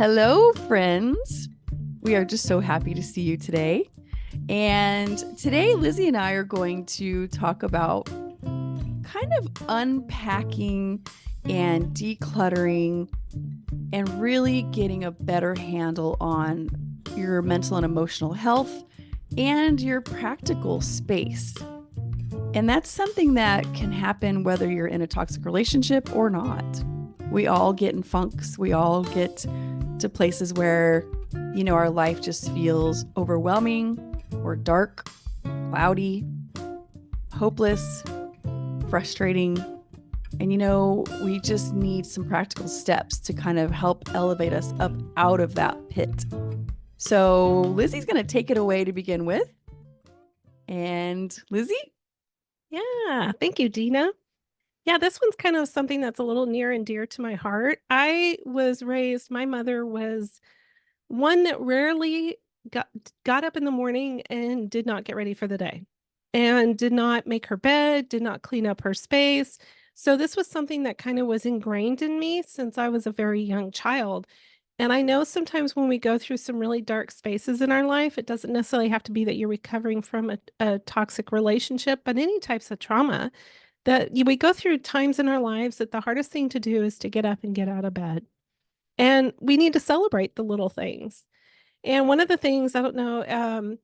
Hello, friends. We are just so happy to see you today. And today, Lizzie and I are going to talk about kind of unpacking and decluttering and really getting a better handle on your mental and emotional health and your practical space. And that's something that can happen whether you're in a toxic relationship or not. We all get in funks. We all get to places where, our life just feels overwhelming or dark, cloudy, hopeless, frustrating. And, we just need some practical steps to kind of help elevate us up out of that pit. So Lizzie's going to take it away to begin with. And Lizzie? Yeah, thank you, Dina. Yeah, this one's kind of something that's a little near and dear to my heart. My mother was one that rarely got up in the morning and did not get ready for the day and did not make her bed, did not clean up her space. So this was something that kind of was ingrained in me since I was a very young child. And I know sometimes when we go through some really dark spaces in our life, it doesn't necessarily have to be that you're recovering from a toxic relationship, but any types of trauma we go through times in our lives that the hardest thing to do is to get up and get out of bed. And we need to celebrate the little things. And one of the things, I don't know,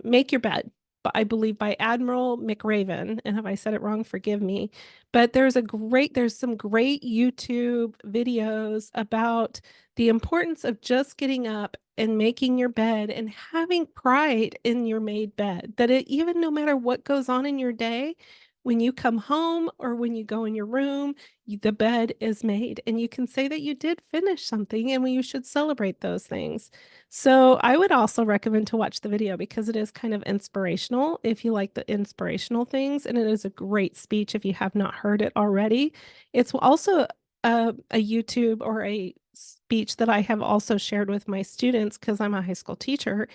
Make Your Bed, I believe by Admiral McRaven. And if I said it wrong, forgive me. But there's some great YouTube videos about the importance of just getting up and making your bed and having pride in your made bed. Even no matter what goes on in your day, when you come home or when you go in your room, the bed is made and you can say that you did finish something and you should celebrate those things. So I would also recommend to watch the video because it is kind of inspirational if you like the inspirational things, and it is a great speech if you have not heard it already. It's also a YouTube or a speech that I have also shared with my students because I'm a high school teacher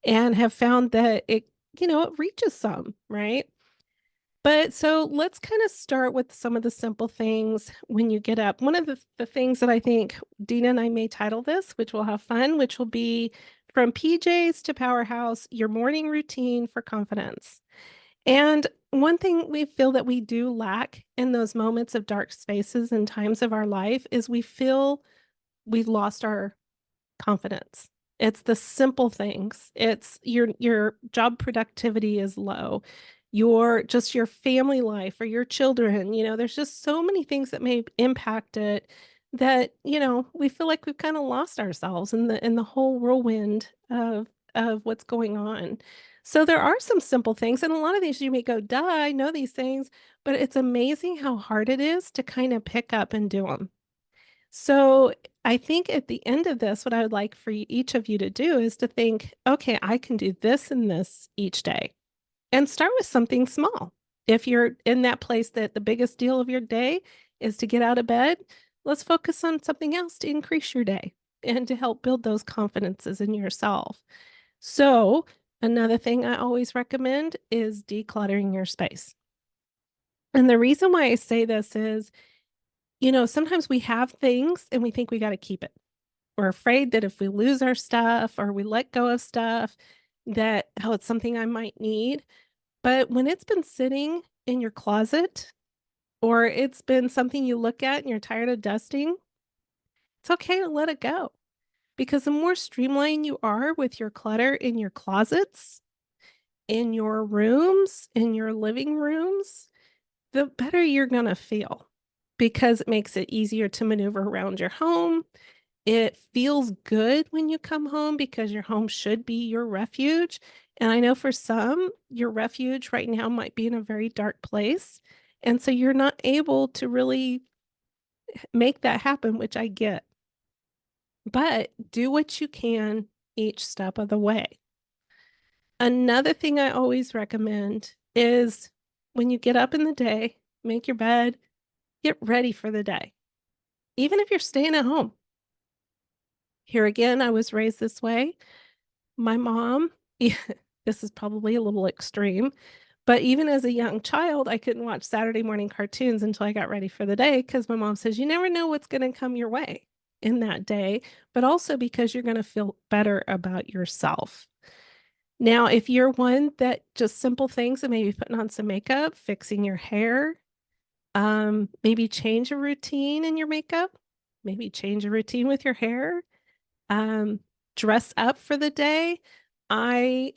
and have found that it reaches some, right? But so let's kind of start with some of the simple things when you get up. One of the things that I think Dina and I may title this, which will have fun, which will be from PJs to Powerhouse, your morning routine for confidence. And one thing we feel that we do lack in those moments of dark spaces and times of our life is we feel we've lost our confidence. It's the simple things. It's your job productivity is low. Your family life or your children, there's just so many things that may impact it that, we feel like we've kind of lost ourselves in the whole whirlwind of what's going on. So there are some simple things, and a lot of these you may go, duh, I know these things, but it's amazing how hard it is to kind of pick up and do them. So I think at the end of this, what I would like for each of you to do is to think, okay, I can do this and this each day, and start with something small. If you're in that place that the biggest deal of your day is to get out of bed, let's focus on something else to increase your day and to help build those confidences in yourself. So another thing I always recommend is decluttering your space. And the reason why I say this is, sometimes we have things and we think we got to keep it. We're afraid that if we lose our stuff or we let go of stuff, that, oh, it's something I might need. But when it's been sitting in your closet or it's been something you look at and you're tired of dusting, it's okay to let it go. Because the more streamlined you are with your clutter in your closets, in your rooms, in your living rooms, the better you're going to feel because it makes it easier to maneuver around your home. It feels good when you come home because your home should be your refuge. And I know for some, your refuge right now might be in a very dark place. And so you're not able to really make that happen, which I get. But do what you can each step of the way. Another thing I always recommend is when you get up in the day, make your bed, get ready for the day, even if you're staying at home. Here again, I was raised this way. My mom, this is probably a little extreme, but even as a young child, I couldn't watch Saturday morning cartoons until I got ready for the day because my mom says, you never know what's going to come your way. in that day, but also because you're going to feel better about yourself. Now, if you're one that just simple things and maybe putting on some makeup, fixing your hair, maybe change a routine in your makeup, maybe change a routine with your hair, um, dress up for the day. I'm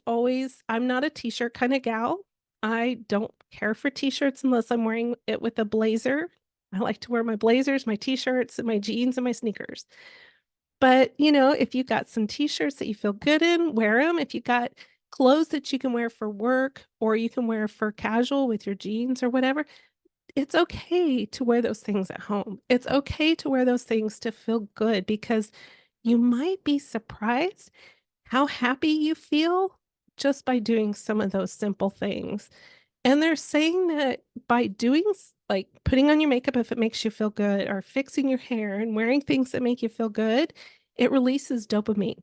not a t-shirt kind of gal. I don't care for t-shirts unless I'm wearing it with a blazer. I like to wear my blazers, my t-shirts, and my jeans and my sneakers. But, if you got some t-shirts that you feel good in, wear them. If you got clothes that you can wear for work or you can wear for casual with your jeans or whatever, it's okay to wear those things at home. It's okay to wear those things to feel good because you might be surprised how happy you feel just by doing some of those simple things. And they're saying that by doing like putting on your makeup if it makes you feel good, or fixing your hair and wearing things that make you feel good, it releases dopamine.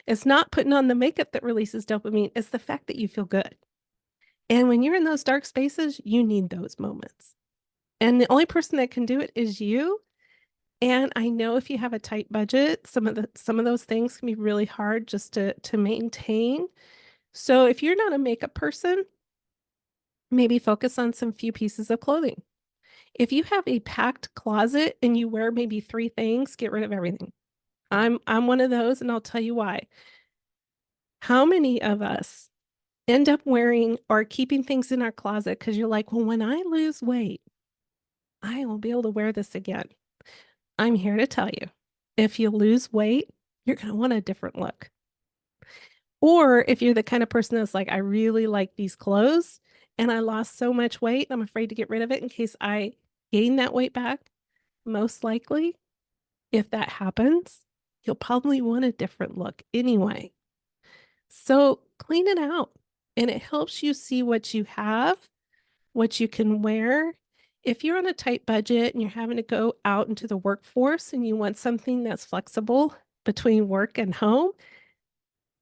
It's not putting on the makeup that releases dopamine, it's the fact that you feel good. And when you're in those dark spaces, you need those moments. And the only person that can do it is you. And I know if you have a tight budget, some of those things can be really hard just to maintain. So if you're not a makeup person, maybe focus on some few pieces of clothing. If you have a packed closet and you wear maybe three things, get rid of everything. I'm one of those, and I'll tell you why. How many of us end up wearing or keeping things in our closet because you're like, well, when I lose weight, I will be able to wear this again. I'm here to tell you, if you lose weight, you're going to want a different look. Or if you're the kind of person that's like, I really like these clothes and I lost so much weight, I'm afraid to get rid of it in case I gain that weight back. Most likely, if that happens, you'll probably want a different look anyway. So clean it out, and it helps you see what you have, what you can wear. If you're on a tight budget and you're having to go out into the workforce and you want something that's flexible between work and home,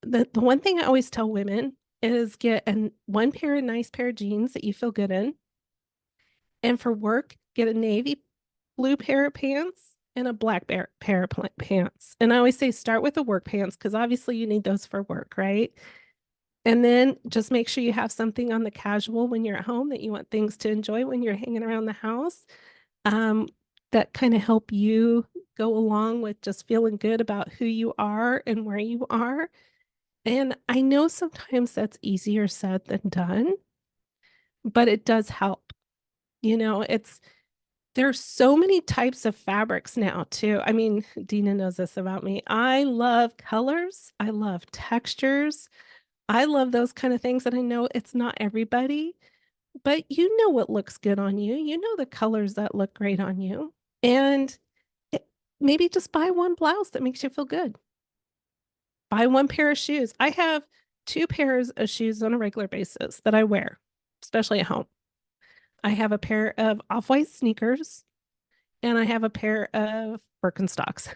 the one thing I always tell women is get one pair of nice pair of jeans that you feel good in. And for work, get a navy blue pair of pants and a black pair of pants. And I always say start with the work pants because obviously you need those for work, right? And then just make sure you have something on the casual when you're at home that you want things to enjoy when you're hanging around the house, um, that kind of help you go along with just feeling good about who you are and where you are. And I know sometimes that's easier said than done, but it does help. It's there's so many types of fabrics now too. I mean, Dina knows this about me. I love colors. I love textures. I love those kind of things. And I know it's not everybody, but you know what looks good on you. You know the colors that look great on you. And it, maybe just buy one blouse that makes you feel good. Buy one pair of shoes. I have two pairs of shoes on a regular basis that I wear, especially at home. I have a pair of off-white sneakers and I have a pair of Birkenstocks.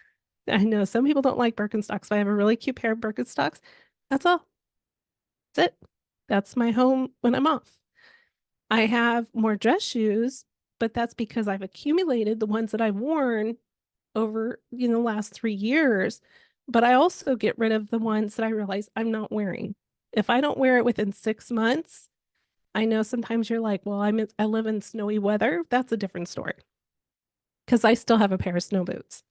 I know some people don't like Birkenstocks, but I have a really cute pair of Birkenstocks. That's all. That's it. That's my home when I'm off. I have more dress shoes, but that's because I've accumulated the ones that I've worn over, the last 3 years. But I also get rid of the ones that I realize I'm not wearing. If I don't wear it within 6 months, I know sometimes you're like, well, I live in snowy weather. That's a different story because I still have a pair of snow boots,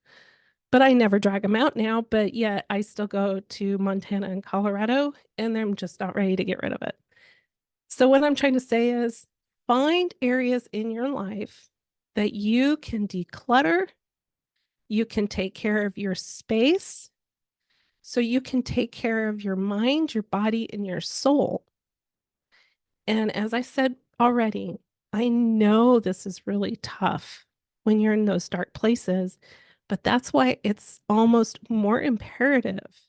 but I never drag them out now. But yet I still go to Montana and Colorado and I'm just not ready to get rid of it. So what I'm trying to say is find areas in your life that you can declutter, you can take care of your space, so you can take care of your mind, your body, and your soul. And as I said already, I know this is really tough when you're in those dark places, but that's why it's almost more imperative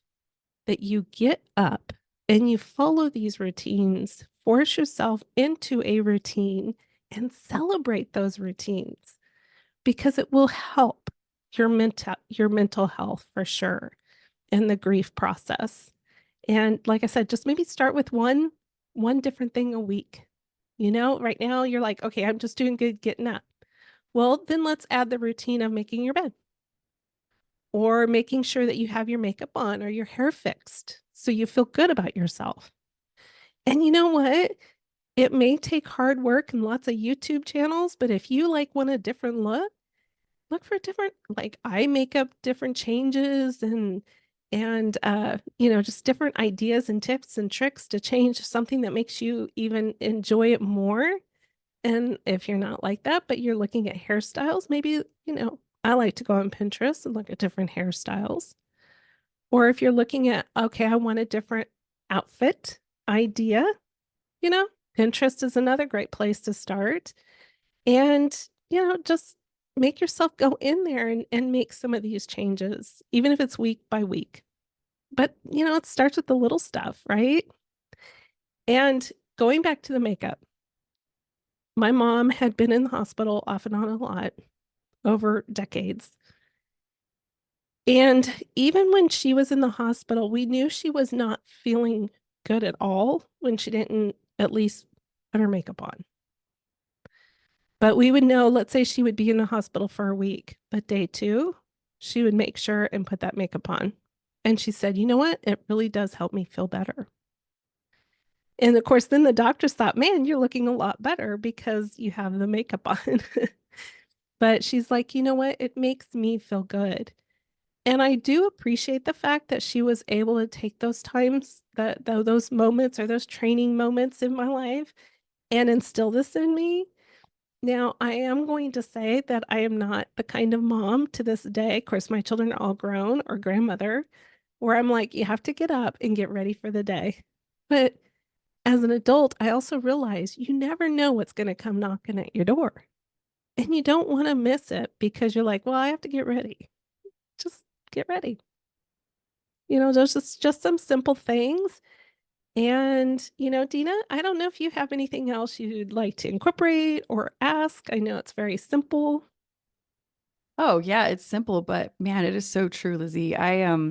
that you get up and you follow these routines, force yourself into a routine and celebrate those routines because it will help your mental health for sure and the grief process. And like I said, just maybe start with one different thing a week. Right now you're like, okay, I'm just doing good getting up. Well, then let's add the routine of making your bed. or making sure that you have your makeup on or your hair fixed so you feel good about yourself. And you know what? It may take hard work and lots of YouTube channels, but if you like want a different look for different like eye makeup, different changes and just different ideas and tips and tricks to change something that makes you even enjoy it more. And if you're not like that, but you're looking at hairstyles, maybe, I like to go on Pinterest and look at different hairstyles. Or if you're looking at, okay, I want a different outfit idea, you know, Pinterest is another great place to start. And, just make yourself go in there and make some of these changes, even if it's week by week. But, it starts with the little stuff, right? And going back to the makeup, my mom had been in the hospital off and on a lot over decades. And even when she was in the hospital, we knew she was not feeling good at all when she didn't at least put her makeup on. But we would know, let's say she would be in the hospital for a week, but day two, she would make sure and put that makeup on. And she said, you know what? It really does help me feel better. And of course, then the doctors thought, man, you're looking a lot better because you have the makeup on. But she's like, you know what? It makes me feel good. And I do appreciate the fact that she was able to take those times, those moments or those training moments in my life and instill this in me. Now, I am going to say that I am not the kind of mom to this day. Of course, my children are all grown or grandmother, where I'm like, you have to get up and get ready for the day. But as an adult, I also realize you never know what's going to come knocking at your door. And you don't want to miss it because you're like, well, I have to get ready. Just get ready. There's just some simple things. And, Dina, I don't know if you have anything else you'd like to incorporate or ask. I know it's very simple. Oh, yeah, it's simple, but man, it is so true, Lizzie. I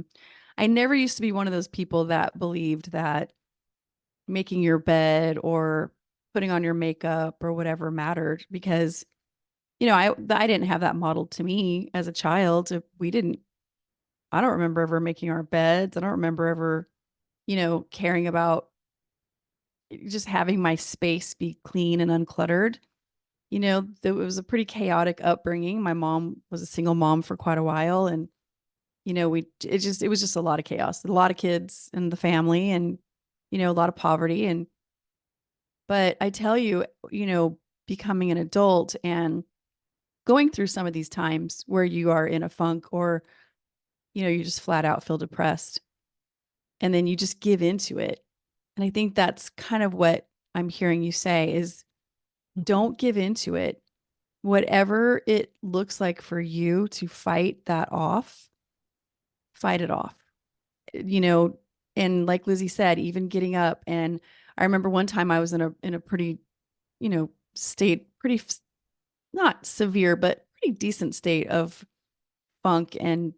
never used to be one of those people that believed that making your bed or putting on your makeup or whatever mattered because I didn't have that modeled to me as a child. We didn't I don't remember ever making our beds. I don't remember ever, caring about just having my space be clean and uncluttered. It was a pretty chaotic upbringing. My mom was a single mom for quite a while and it was just a lot of chaos, a lot of kids in the family and a lot of poverty but I tell you, becoming an adult and going through some of these times where you are in a funk or you just flat out feel depressed and then you just give into it. And I think that's kind of what I'm hearing you say is don't give into it. Whatever it looks like for you to fight it off. You know, and like Lizzie said, even getting up and I remember one time I was in a pretty, state, pretty not severe, but pretty decent state of funk and,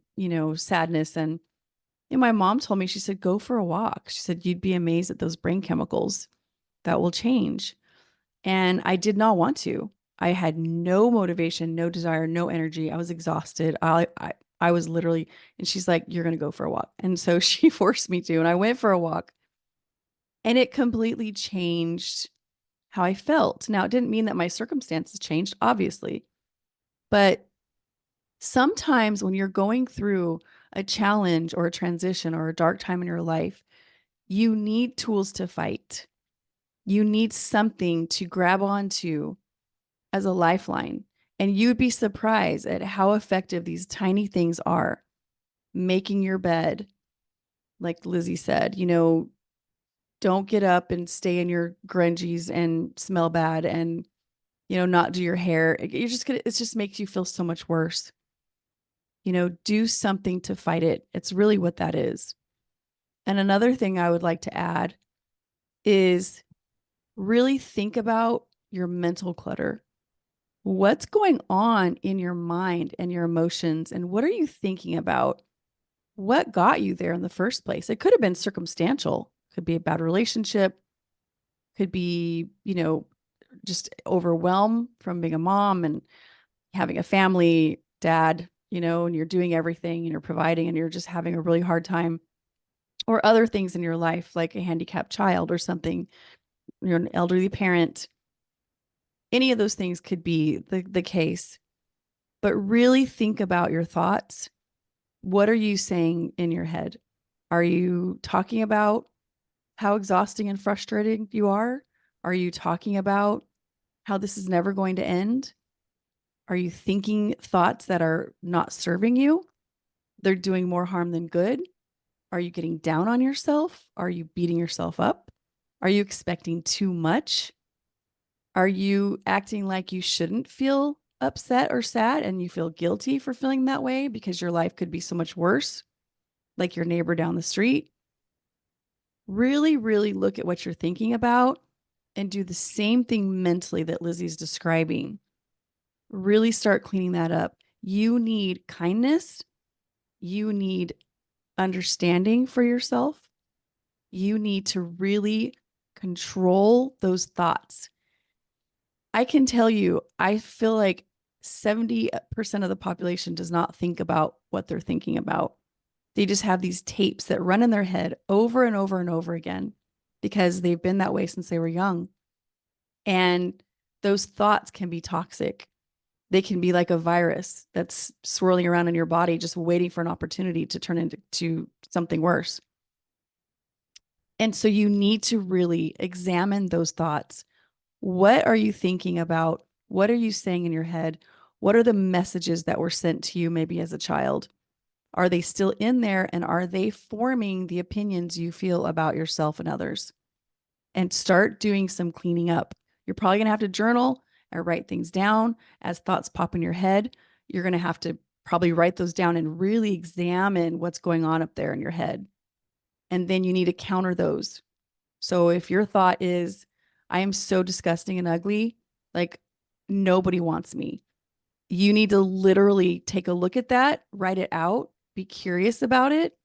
sadness and my mom told me, she said, go for a walk. She said, you'd be amazed at those brain chemicals that will change. And I did not want to. I had no motivation, no desire, no energy. I was exhausted. I was literally, and she's like, you're going to go for a walk. And so she forced me to, and I went for a walk and it completely changed how I felt. Now, it didn't mean that my circumstances changed, obviously, but sometimes when you're going through a challenge or a transition or a dark time in your life, you need tools to fight. You need something to grab onto as a lifeline. And you'd be surprised at how effective these tiny things are. Making your bed, like Lizzie said, don't get up and stay in your grungies and smell bad and, not do your hair. It just makes you feel so much worse. Do something to fight it. It's really what that is. And another thing I would like to add is really think about your mental clutter. What's going on in your mind and your emotions? And what are you thinking about? What got you there in the first place? It could have been circumstantial, could be a bad relationship, could be, just overwhelm from being a mom and having a family, dad, and you're doing everything and you're providing and you're just having a really hard time, or other things in your life, like a handicapped child or something, you're an elderly parent, any of those things could be the case. But really think about your thoughts. What are you saying in your head? Are you talking about how exhausting and frustrating you are? Are you talking about how this is never going to end? Are you thinking thoughts that are not serving you? They're doing more harm than good? Are you getting down on yourself? Are you beating yourself up? Are you expecting too much? Are you acting like you shouldn't feel upset or sad and you feel guilty for feeling that way because your life could be so much worse, like your neighbor down the street? Really, really look at what you're thinking about and do the same thing mentally that Lizzie's describing. Really start cleaning that up. You need kindness. You need understanding for yourself. You need to really control those thoughts. I can tell you, I feel like 70% of the population does not think about what they're thinking about. They just have these tapes that run in their head over and over and over again because they've been that way since they were young. And those thoughts can be toxic. They can be like a virus that's swirling around in your body, just waiting for an opportunity to turn into something worse. And so you need to really examine those thoughts. What are you thinking about? What are you saying in your head? What are the messages that were sent to you maybe as a child? Are they still in there, and are they forming the opinions you feel about yourself and others? And start doing some cleaning up. You're probably going to have to journal or write things down as thoughts pop in your head. You're going to have to probably write those down and really examine what's going on up there in your head. And then you need to counter those. So if your thought is, I am so disgusting and ugly, like nobody wants me, you need to literally take a look at that, write it out, be curious about it,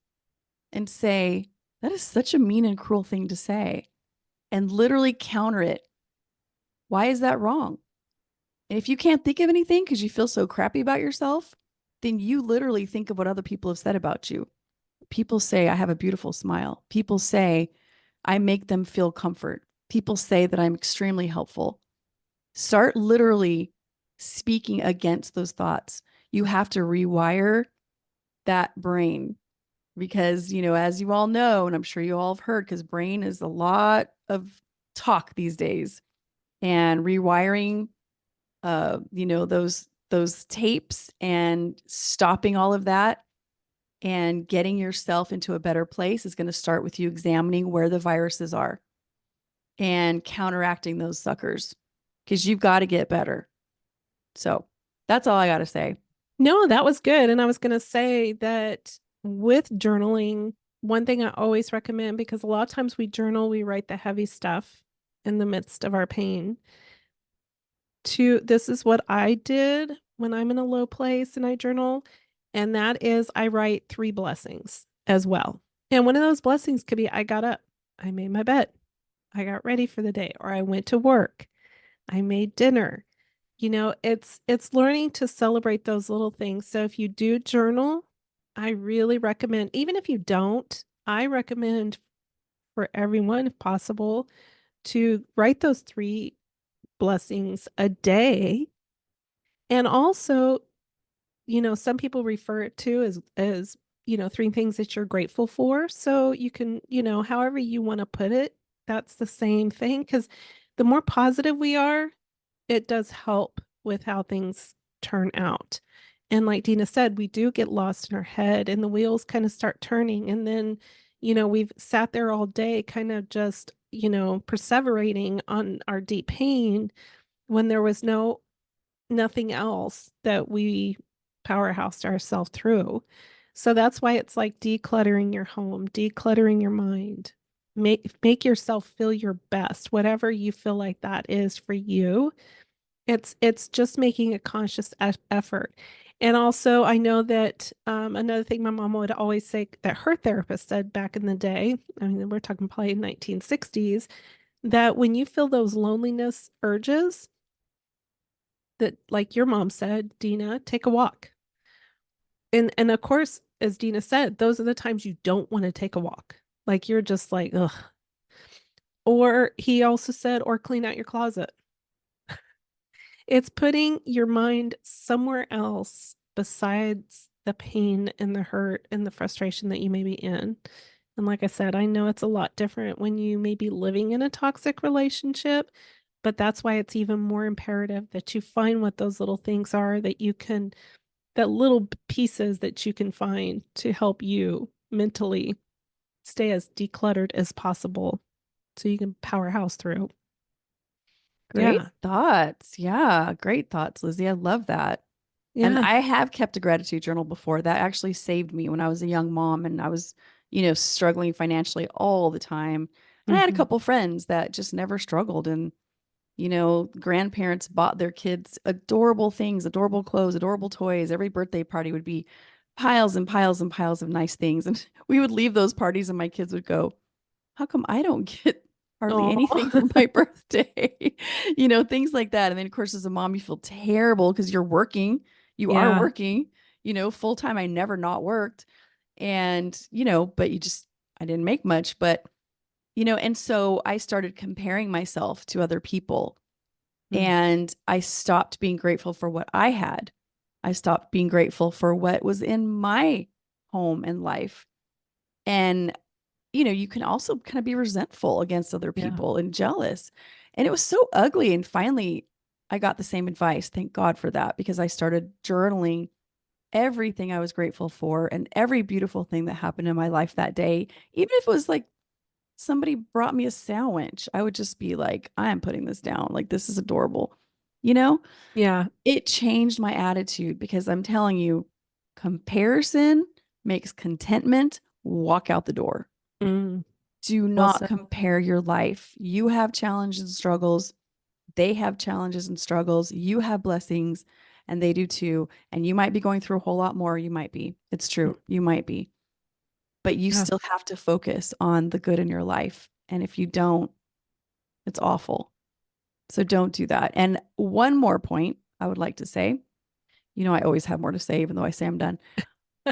and say, that is such a mean and cruel thing to say, and literally counter it. Why is that wrong? And if you can't think of anything because you feel so crappy about yourself, then you literally think of what other people have said about you. People say, I have a beautiful smile. People say, I make them feel comfort. People say that I'm extremely helpful. Start literally speaking against those thoughts. You have to rewire that brain because, as you all know, and I'm sure you all have heard, because brain is a lot of talk these days, and rewiring, those tapes and stopping all of that and getting yourself into a better place is going to start with you examining where the viruses are and counteracting those suckers, because you've got to get better. So that's all I got to say. No, that was good. And I was going to say that with journaling, one thing I always recommend, because a lot of times we journal, we write the heavy stuff in the midst of our pain. This is what I did when I'm in a low place and I journal, and that is I write 3 blessings as well. And one of those blessings could be I got up, I made my bed, I got ready for the day, or I went to work, I made dinner. It's learning to celebrate those little things. So if you do journal, I really recommend, even if you don't, I recommend for everyone, if possible, to write those 3 blessings a day. And also, some people refer it to as 3 things that you're grateful for. So you can, however you want to put it, that's the same thing. Because the more positive we are, it does help with how things turn out. And like Dina said, we do get lost in our head and the wheels kind of start turning. And then, we've sat there all day kind of just, perseverating on our deep pain when there was nothing else that we powerhoused ourselves through. So that's why it's like decluttering your home, decluttering your mind. Make yourself feel your best, whatever you feel like that is for you. It's just making a conscious effort. And also, I know that another thing my mom would always say that her therapist said back in the day, I mean, we're talking probably 1960s, that when you feel those loneliness urges, that like your mom said, Dina, take a walk. And of course, as Dina said, those are the times you don't want to take a walk. Like you're just like, ugh. Or he also said, or clean out your closet. It's putting your mind somewhere else besides the pain and the hurt and the frustration that you may be in. And like I said, I know it's a lot different when you may be living in a toxic relationship, but that's why it's even more imperative that you find what those little things are that you can, that little pieces that you can find to help you mentally stay as decluttered as possible so you can powerhouse through. Great Yeah. thoughts. Yeah, great thoughts, Lizzie. I love that. And Yeah. I have kept a gratitude journal before. That actually saved me when I was a young mom and I was, struggling financially all the time. And I had a Hmm. couple friends that just never struggled. And, grandparents bought their kids adorable things, adorable clothes, adorable toys. Every birthday party would be piles and piles and piles of nice things. And we would leave those parties and my kids would go, how come I don't get hardly anything for Oh, my birthday? Things like that. And then, of course, as a mom, you feel terrible because you're working. You are yeah. working, full time. I never not worked. And, but I didn't make much. But, and so I started comparing myself to other people Mm, and I stopped being grateful for what I had. I stopped being grateful for what was in my home and life. And you can also kind of be resentful against other yeah. people and jealous. And it was so ugly. And finally, I got the same advice. Thank God for that, because I started journaling everything I was grateful for and every beautiful thing that happened in my life that day. Even if it was like somebody brought me a sandwich, I would just be like, I am putting this down. Like, this is adorable. You know, Yeah. it changed my attitude because I'm telling you, comparison makes contentment walk out the door. Mm, Do well not said. compare your life. You have challenges and struggles. They have challenges and struggles. You have blessings, and they do too. And you might be going through a whole lot more. You might be. It's Mm, true. You might be. But you yeah. still have to focus on the good in your life. And if you don't, it's awful. So don't do that. And one more point I would like to say, I always have more to say, even though I say I'm done.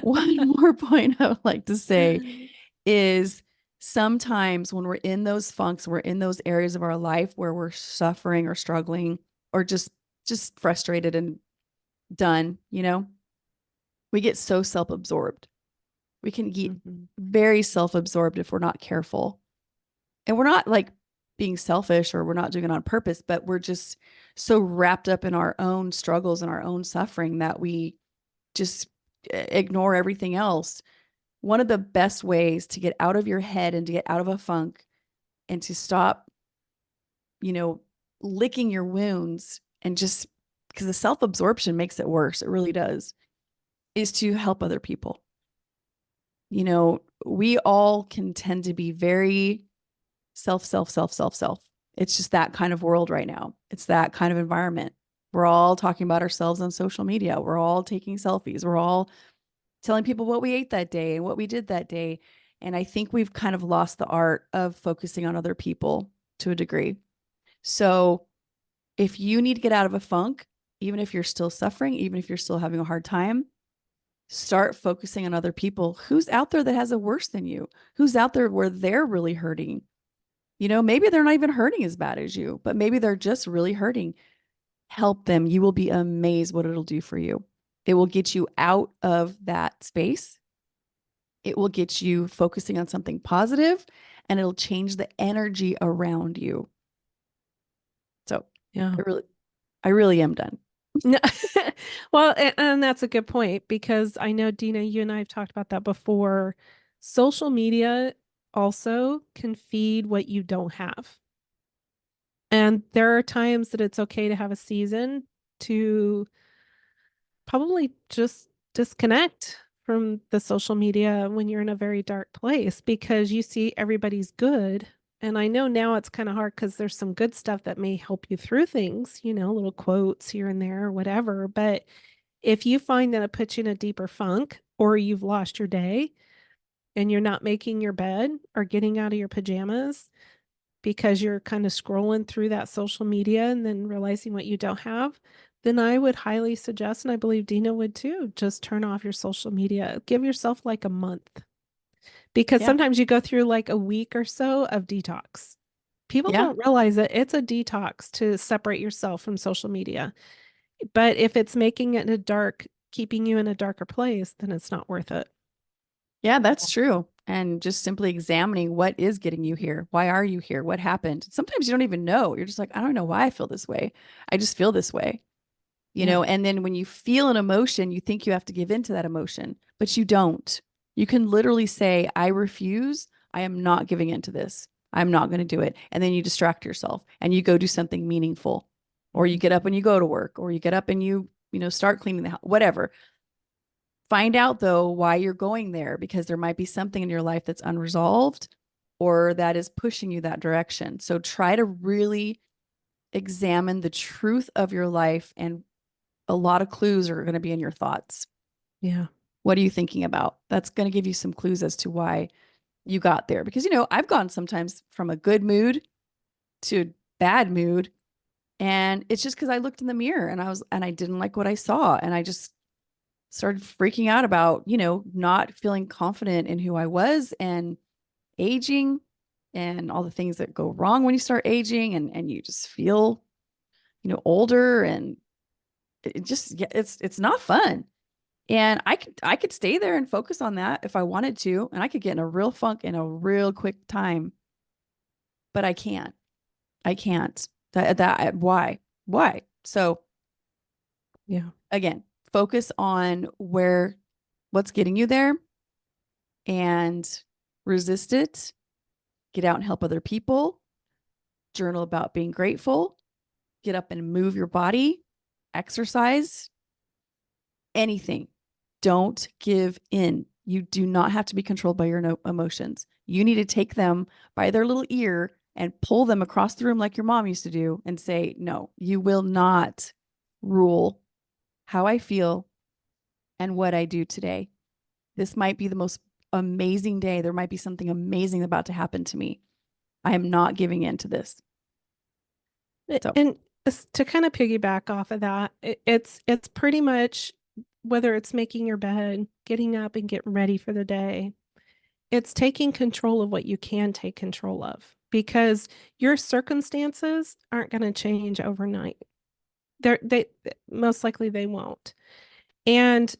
One more point I would like to say is sometimes when we're in those funks, we're in those areas of our life where we're suffering or struggling or just frustrated and done, we get so self-absorbed. We can get Mhm. very self-absorbed if we're not careful. And we're not like being selfish or we're not doing it on purpose, but we're just so wrapped up in our own struggles and our own suffering that we just ignore everything else. One of the best ways to get out of your head and to get out of a funk and to stop, you know, licking your wounds and just because the self absorption makes it worse, it really does, is to help other people. We all can tend to be very self, self, self, self, self. It's just that kind of world right now. It's that kind of environment. We're all talking about ourselves on social media. We're all taking selfies. We're all telling people what we ate that day and what we did that day. And I think we've kind of lost the art of focusing on other people to a degree. So if you need to get out of a funk, even if you're still suffering, even if you're still having a hard time, start focusing on other people. Who's out there that has it worse than you? Who's out there where they're really hurting? Maybe they're not even hurting as bad as you, but maybe they're just really hurting. Help them. You will be amazed what it'll do for you. It will get you out of that space. It will get you focusing on something positive and it'll change the energy around you. So Yeah. I really, I really am done. No- Well, and that's a good point because I know, Dina, you and I have talked about that before. Social media also can feed what you don't have. And there are times that it's okay to have a season to probably just disconnect from the social media when you're in a very dark place because you see everybody's good. And I know now it's kind of hard because there's some good stuff that may help you through things, little quotes here and there or whatever. But if you find that it puts you in a deeper funk or you've lost your day and you're not making your bed or getting out of your pajamas because you're kind of scrolling through that social media and then realizing what you don't have, then I would highly suggest, and I believe Dina would too, just turn off your social media. Give yourself like a month because Yeah. sometimes you go through like a week or so of detox. People Yeah. don't realize that it's a detox to separate yourself from social media. But if it's making it keeping you in a darker place, then it's not worth it. Yeah, that's true. And just simply examining what is getting you here. Why are you here? What happened? Sometimes you don't even know. You're just like, I don't know why I feel this way. I just feel this way, Yeah. and then when you feel an emotion, you think you have to give in to that emotion, but you don't. You can literally say, I refuse. I am not giving in to this. I'm not going to do it. And then you distract yourself and you go do something meaningful, or you Mhm. get up and you go to work, or you get up and start cleaning the house, whatever. Find out though why you're going there, because there might be something in your life that's unresolved or that is pushing you that direction. So try to really examine the truth of your life, and a lot of clues are going to be in your thoughts. Yeah. What are you thinking about? That's going to give you some clues as to why you got there. Because, I've gone sometimes from a good mood to a bad mood. And it's just because I looked in the mirror and I didn't like what I saw. And I just started freaking out about, not feeling confident in who I was and aging and all the things that go wrong when you start aging, and you just feel, older, and it just, yeah, it's not fun. And I could stay there and focus on that if I wanted to, and I could get in a real funk in a real quick time, but I can't. I can't. That why? So Yeah. again, focus on what's getting you there, and resist it. Get out and help other people. Journal about being grateful. Get up and move your body. Exercise. Anything. Don't give in. You do not have to be controlled by your emotions. You need to take them by their little ear and pull them across the room like your mom used to do and say, no, you will not rule how I feel and what I do today. This might be the most amazing day. There might be something amazing about to happen to me. I am not giving in to this. So, And to kind of piggyback off of that, it's pretty much whether it's making your bed, getting up and getting ready for the day, it's taking control of what you can take control of because your circumstances aren't going to change overnight. They most likely they won't. And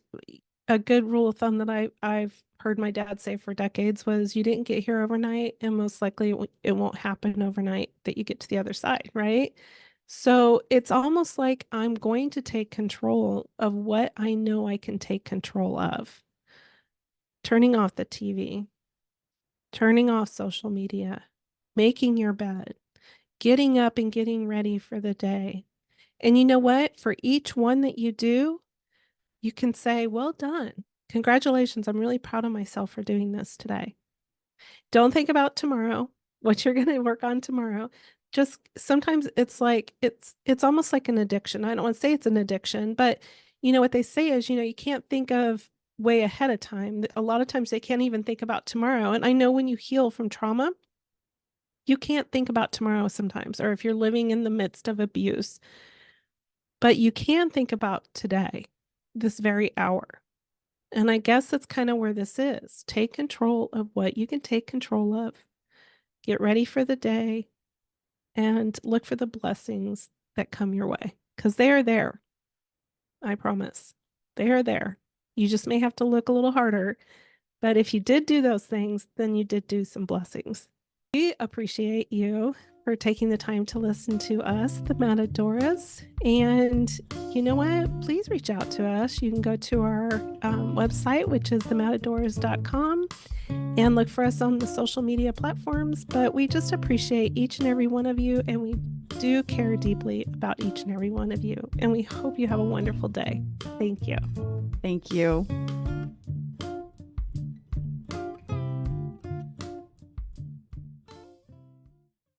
a good rule of thumb that I've heard my dad say for decades was you didn't get here overnight, and most likely it won't happen overnight that you get to the other side, right? So it's almost like I'm going to take control of what I know I can take control of. Turning off the TV, turning off social media, making your bed, getting up and getting ready for the day. And you know what? For each one that you do, you can say, well done. Congratulations. I'm really proud of myself for doing this today. Don't think about tomorrow, what you're going to work on tomorrow. Just sometimes it's like it's almost like an addiction. I don't want to say it's an addiction, but what they say is, you can't think of way ahead of time. A lot of times they can't even think about tomorrow. And I know when you heal from trauma, you can't think about tomorrow sometimes, or if you're living in the midst of abuse, but you can think about today, this very hour. And I guess that's kind of where this is. Take control of what you can take control of. Get ready for the day and look for the blessings that come your way because they are there. I promise. They are there. You just may have to look a little harder. But if you did do those things, then you did do some blessings. We appreciate you for taking the time to listen to us, the Matadoras. And you know what? Please reach out to us. You can go to our website, which is thematadoras.com, and look for us on the social media platforms. But we just appreciate each and every one of you, and we do care deeply about each and every one of you. And we hope you have a wonderful day. Thank you. thank you.